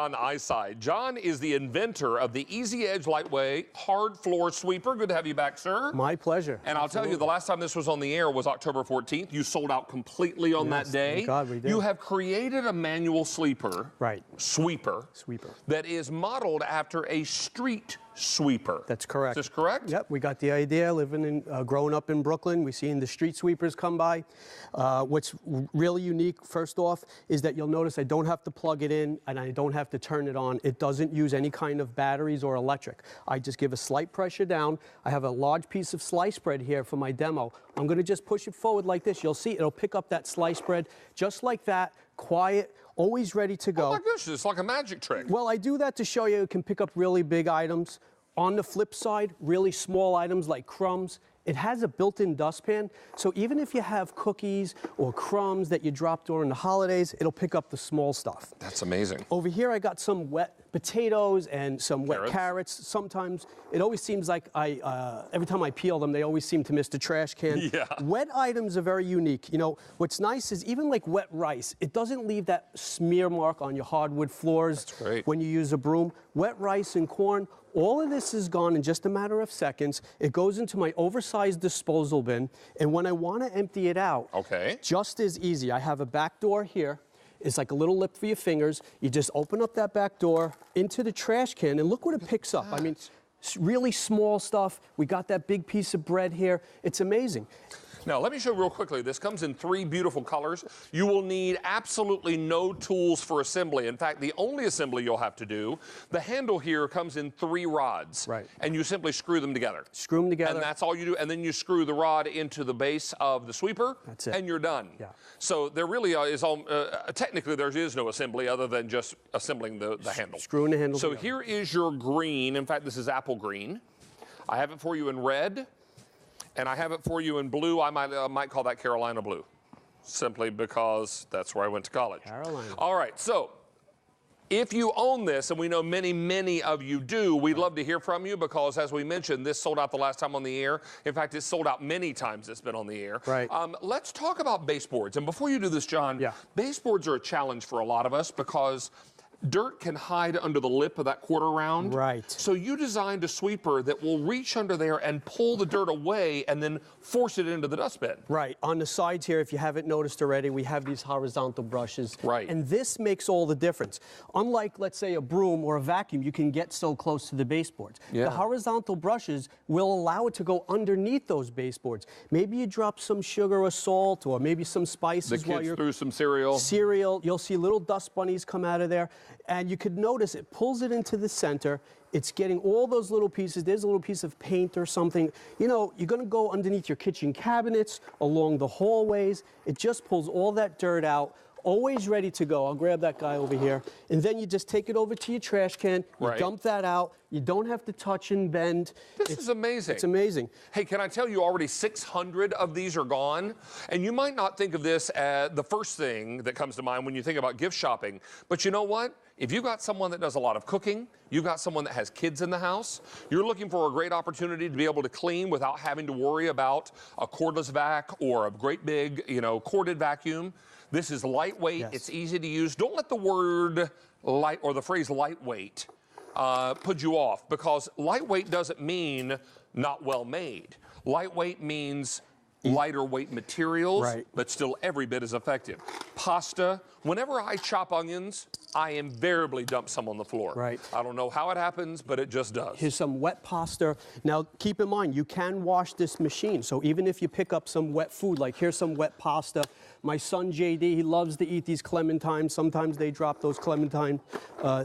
On the eyesight. John is the inventor of the Easy Edge Lightweight Hard Floor Sweeper. Good to have you back, sir. My pleasure. And I'll tell you, the last time this was on the air was October 14th. You sold out completely on that day. Thank God we did. You have created a manual sweeper sweeper that is modeled after a street sweeper. That's correct. Is this correct? Yep, we got the idea growing up in Brooklyn. We've seen the street sweepers come by. What's really unique, first off, is that you'll notice I don't have to plug it in and I don't have to turn it on. It doesn't use any kind of batteries or electric. I just give a slight pressure down. I have a large piece of slice bread here for my demo. I'm going to just push it forward like this. You'll see it'll pick up that slice bread just like that, quiet, always ready to go. Oh my gosh, it's like a magic trick. Well, I do that to show you it can pick up really big items. On the flip side, really small items like crumbs. It has a built-in dustpan, so even if you have cookies or crumbs that you drop during the holidays, it'll pick up the small stuff. That's amazing. Over here, I got some wet potatoes and some wet carrots. Sometimes, it always seems like every time I peel them, they always seem to miss the trash can. Yeah. Wet items are very unique. You know, what's nice is even like wet rice, it doesn't leave that smear mark on your hardwood floors when you use a broom. Wet rice and corn, all of this is gone in just a matter of seconds. It goes into my oversized disposal bin, and when I want to empty it out, just as easy. I have a back door here. It's like a little lip for your fingers. You just open up that back door into the trash can, and look what it picks up. I mean, really small stuff. We got that big piece of bread here. It's amazing. Now, let me show you real quickly. This comes in 3 beautiful colors. You will need absolutely no tools for assembly. In fact, the only assembly you'll have to do, the handle here comes in 3 rods. And you simply screw them together. Screw them together. And that's all you do. And then you screw the rod into the base of the sweeper. That's it. And you're done. Yeah. So there really is, technically there is no assembly other than just assembling the handle. Screwing the handle So together. here is your green. In fact, this is apple green. I have it for you in red. And I have it for you in blue. I might call that Carolina blue, simply because that's where I went to college. Carolina. All right, so if you own this, and we know many, many of you do, we'd love to hear from you because, as we mentioned, this sold out the last time on the air. In fact, it's sold out many times it's been on the air. Let's talk about baseboards. And before you do this, John, baseboards are a challenge for a lot of us because dirt can hide under the lip of that quarter round. So you designed a sweeper that will reach under there and pull the dirt away and then force it into the dustbin. On the sides here, if you haven't noticed already, we have these horizontal brushes. And this makes all the difference. Unlike, let's say, a broom or a vacuum, you can get so close to the baseboards. The horizontal brushes will allow it to go underneath those baseboards. Maybe you drop some sugar or salt or maybe some spices while you're through some cereal. You'll see little dust bunnies come out of there. And you could notice it pulls it into the center. It's getting all those little pieces. There's a little piece of paint or something. You know, you're going to go underneath your kitchen cabinets, along the hallways. It just pulls all that dirt out. Always ready to go. I'll grab that guy over here. And then you just take it over to your trash can. You dump that out. You don't have to touch and bend. This is amazing. It's amazing. Hey, can I tell you already 600 of these are gone? And you might not think of this as the first thing that comes to mind when you think about gift shopping. But you know what? If you've got someone that does a lot of cooking, you've got someone that has kids in the house, you're looking for a great opportunity to be able to clean without having to worry about a cordless vac or a great big, corded vacuum. This is lightweight. It's easy to use. Don't let the word light or the phrase lightweight put you off, because lightweight doesn't mean not well made. Lightweight means lighter weight materials, but still every bit as effective. Pasta, whenever I chop onions, I invariably dump some on the floor. I don't know how it happens, but it just does. Here's some wet pasta. Now, keep in mind, you can wash this machine. So even if you pick up some wet food, like here's some wet pasta. My son, JD, he loves to eat these clementines. Sometimes they drop those clementine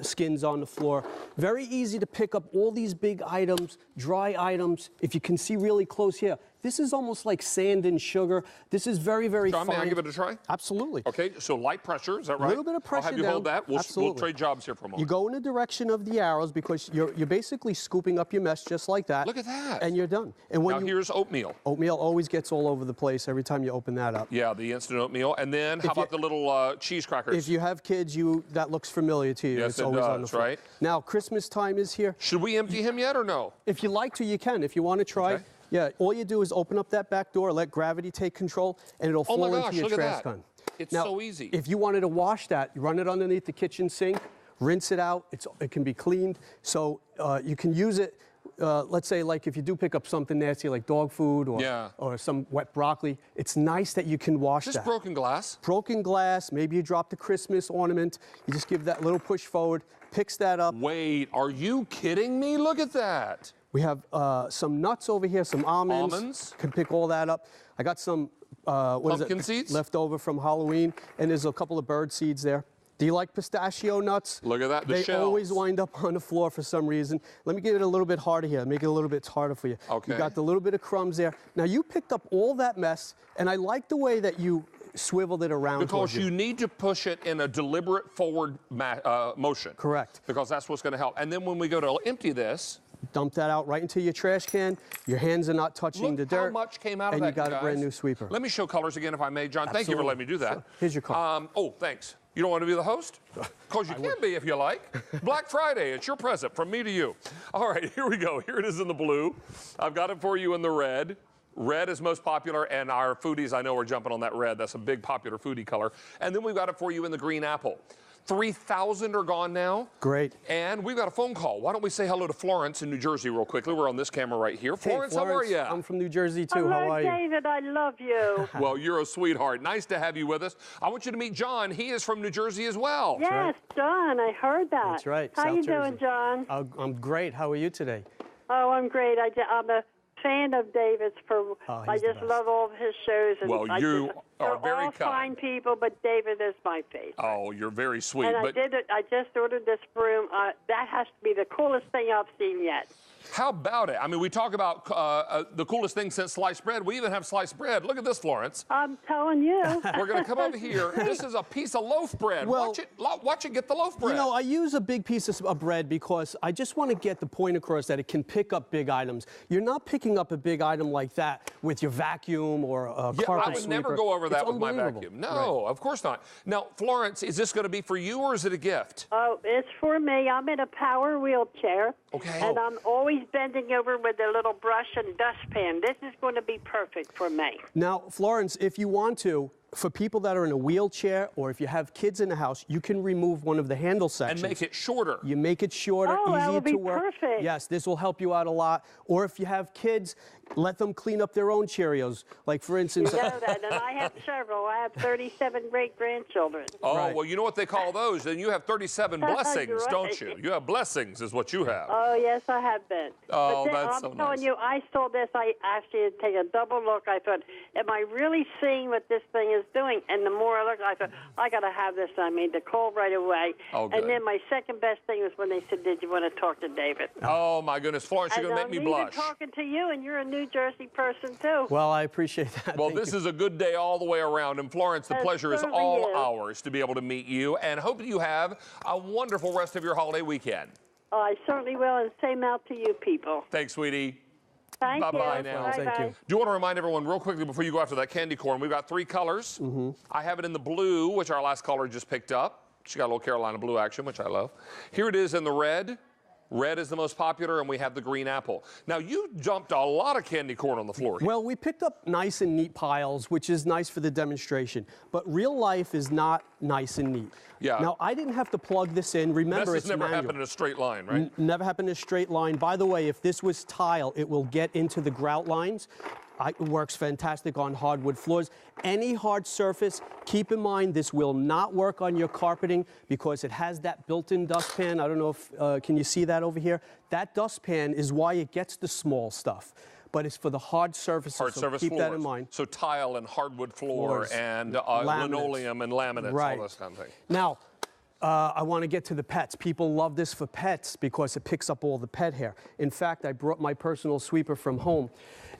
skins on the floor. Very easy to pick up all these big items, dry items. If you can see really close here, this is almost like sand and sugar. This is very, very fine. John, may I give it a try? Absolutely. Okay, so light pressure, is that right? A little bit of pressure I'll have you down. hold that. We'll trade jobs here for a moment. You go in the direction of the arrows because you're basically scooping up your mess just like that. Look at that. And you're done. And when now here's oatmeal. Oatmeal always gets all over the place every time you open that up. Yeah, the instant oatmeal. And then how about the little cheese crackers? If you have kids, that looks familiar to you. Yes, it's always on the floor. Now, Christmas time is here. Should we empty him yet or no? If you like to, you can. If you want to try. Yeah, all you do is open up that back door, let gravity take control, and it'll fall into your trash can. It's now, so easy. If you wanted to wash that, you run it underneath the kitchen sink, rinse it out. It can be cleaned. So you can use it. Let's say, like, if you do pick up something nasty like dog food or some wet broccoli, it's nice that you can wash that. Just broken glass? Broken glass, maybe you dropped a Christmas ornament, you just give that little push forward, picks that up. Wait, are you kidding me? Look at that. We have some nuts over here, some almonds. Almonds? Can pick all that up. I got some pumpkin seeds left over from Halloween, and there's a couple of bird seeds there. Do you like pistachio nuts? Look at that, the They shells. always wind up on the floor for some reason. Let me get it a little bit harder here. Make it a little bit harder for you. Okay. You got the little bit of crumbs there. Now you picked up all that mess, and I like the way that you swiveled it around. Because you need to push it in a deliberate forward motion. Correct. Because that's what's going to help. And then when we go to empty this, dump that out right into your trash can. Your hands are not touching the dirt. Look how much came out of that, and you got guys. a brand new sweeper. Let me show colors again, if I may, John. Thank you for letting me do that. Sure. Here's your card. Oh, thanks. You don't want to be the host? Because you can be if you like. Black Friday, it's your present from me to you. All right, here we go. Here it is in the blue. I've got it for you in the red. Red is most popular, and our foodies, I know, are jumping on that red. That's a big popular foodie color. And then we've got it for you in the green apple. 3,000 are gone now. Great. And we've got a phone call. Why don't we say hello to Florence in New Jersey real quickly? We're on this camera right here. Florence, hey, Florence, how are you? I'm from New Jersey, too. Hello, how are you? David, I love you. Well, you're a sweetheart. Nice to have you with us. I want you to meet John. He is from New Jersey as well. Yes, right. John, I heard that. That's right. How South you Jersey. doing, John? I'm great. How are you today? Oh, I'm great. I'm a fan of David's. I he's the just best. love all of his shows. And Well, I you just, are they're very all kind. fine people, but David is my favorite. Oh, you're very sweet. And But I just ordered this broom. That has to be the coolest thing I've seen yet. how about it? I mean, we talk about the coolest thing since sliced bread. We even have sliced bread. Look at this, Florence. I'm telling you. We're going to come over here. This is a piece of loaf bread. Well, watch it get the loaf bread. You know, I use a big piece of bread because I just want to get the point across that it can pick up big items. You're not picking up a big item like that with your vacuum or a carpet I would sweeper. never go over that It's with my unbelievable. vacuum. No, of course not. Now, Florence, is this going to be for you or is it a gift? Oh, it's for me. I'm in a power wheelchair. Okay. And I'm always bending over with a little brush and dustpan. This is going to be perfect for me. Now, Florence, if you want to, for people that are in a wheelchair or if you have kids in the house, you can remove one of the handle sections. And make it shorter. You make it shorter, Oh, that easier would be to work. perfect. Yes, this will help you out a lot. Or if you have kids, let them clean up their own Cheerios. Like, for instance... You know that, and I have several. I have 37 great-grandchildren. Oh, Right. well, you know what they call those? Then you have 37 blessings, You're don't right. you? You have blessings is what you have. Oh, yes, I have been. Oh, but then, that's I'm so telling nice. you, I saw this. I actually had to take a double look. I thought, am I really seeing what this thing is doing? And the more I looked, I thought, I got to have this. I made the call right away. Oh, good. And then my second best thing was when they said, did you want to talk to David? Oh, my goodness. Florence, you're And going to make me I'm even blush. talking to you, and you're a New Jersey person, too. Well, I appreciate that. Well, Thank this you. is a good day all the way around. And Florence, the It pleasure is certainly all is. ours to be able to meet you. And hope you have a wonderful rest of your holiday weekend. Oh, I certainly will, and same out to you people. Thanks, sweetie. Thank Bye-bye you. now. Bye-bye. Thank you. Do you want to remind everyone real quickly before you go after that candy corn, we've got 3 colors. I have it in the blue, which our last caller just picked up. She got a little Carolina blue action, which I love. Here it is in the red. Red is the most popular, and we have the green apple. Now, you dumped a lot of candy corn on the floor here. Well, we picked up nice and neat piles, which is nice for the demonstration. But real life is not nice and neat. Yeah. Now, I didn't have to plug this in. Remember, This it's has never manual. happened in a straight line, right? Never happened in a straight line. By the way, if this was tile, it will get into the grout lines. It works fantastic on hardwood floors. Any hard surface, keep in mind this will not work on your carpeting because it has that built-in dustpan. I don't know if, can you see that over here? That dustpan is why it gets the small stuff. But it's for the hard surfaces, Hard so surface keep floors. that in mind. So tile and hardwood floor Floors, and laminates. linoleum and laminates, Right. all this kind of thing. Now, I want to get to the pets. People love this for pets because it picks up all the pet hair. In fact, I brought my personal sweeper from home,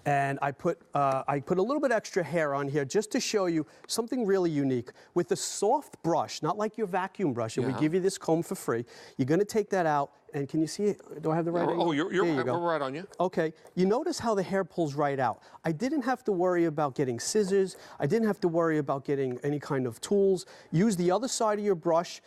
and I put a little bit extra hair on here just to show you something really unique. With a soft brush, not like your vacuum brush, and we give you this comb for free. You're going to take that out, and can you see it? Do I have the right angle? Oh, you're There you go. we're right on you. Okay, you notice how the hair pulls right out. I didn't have to worry about getting scissors. I didn't have to worry about getting any kind of tools. Use the other side of your brush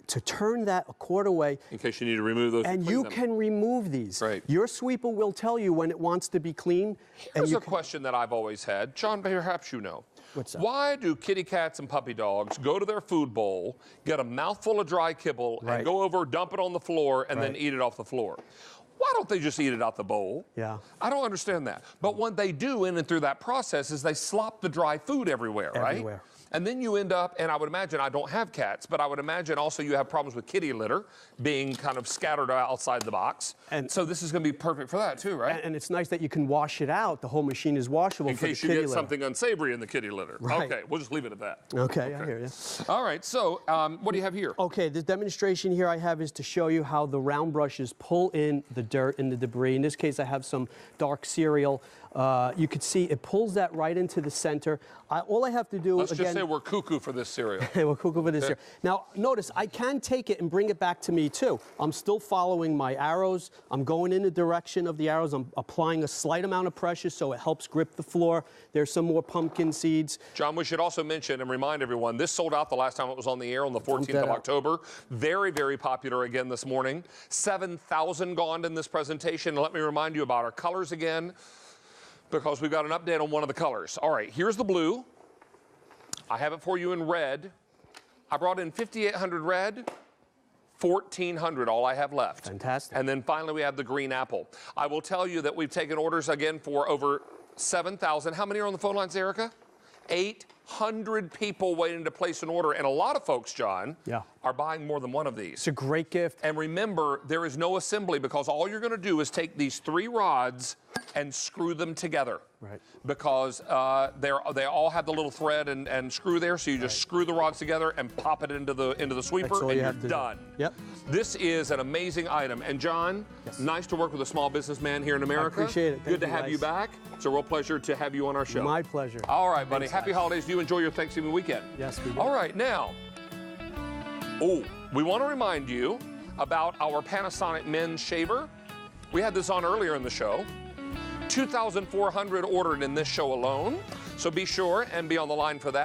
to turn that a quarter way. In case you need to remove those. And you can remove these. Right. Your sweeper will tell you when it wants to be clean. Here's a question that I've always had. John, perhaps you know. What's that? Why do kitty cats and puppy dogs go to their food bowl, get a mouthful of dry kibble, and go over, dump it on the floor, and then eat it off the floor? Why don't they just eat it out the bowl? Yeah. I don't understand that. But what they do in and through that process is they slop the dry food everywhere, right? Everywhere. And then you end up, and I would imagine, I don't have cats, but I would imagine also you have problems with kitty litter being kind of scattered outside the box. And so this is going to be perfect for that too, right? And it's nice that you can wash it out. The whole machine is washable in for the case you kitty get litter. something unsavory in the kitty litter. Right. Okay, we'll just leave it at that. Okay, I hear you. All right, so what do you have here? Okay, the demonstration here I have is to show you how the round brushes pull in the dirt and the debris. In this case, I have some dark cereal. You could see it pulls that right into the center. All I have to do, Let's again, just say we're cuckoo for this cereal. we're cuckoo for this here. Now, notice, I can take it and bring it back to me, too. I'm still following my arrows. I'm going in the direction of the arrows. I'm applying a slight amount of pressure so it helps grip the floor. There's some more pumpkin seeds. John, we should also mention and remind everyone, this sold out the last time it was on the air on the 14th of October. Very, very popular again this morning. 7,000 gone in this presentation. Let me remind you about our colors again, because we've got an update on one of the colors. All right, here's the blue. I have it for you in red. I brought in 5,800 red, 1,400, all I have left. Fantastic. And then finally we have the green apple. I will tell you that we've taken orders again for over 7,000. How many are on the phone lines, Erica? 800 people waiting to place an order. And a lot of folks, John, are buying more than one of these. It's a great gift. And remember, there is no assembly, because all you're going to do is take these 3 rods and screw them together. Right. Because they all have the little thread and screw there, so you just screw the rods together and pop it into the sweeper, and you're done. Yep. This is an amazing item. And John, nice to work with a small businessman here in America. I appreciate it. Good to have you back. It's a real pleasure to have you on our show. My pleasure. All right, buddy. Thanks, Happy guys. holidays. Do you enjoy your Thanksgiving weekend? Yes, we do. All right, now, we want to remind you about our Panasonic men's shaver. We had this on earlier in the show. 2,400 ordered in this show alone. So be sure and be on the line for that.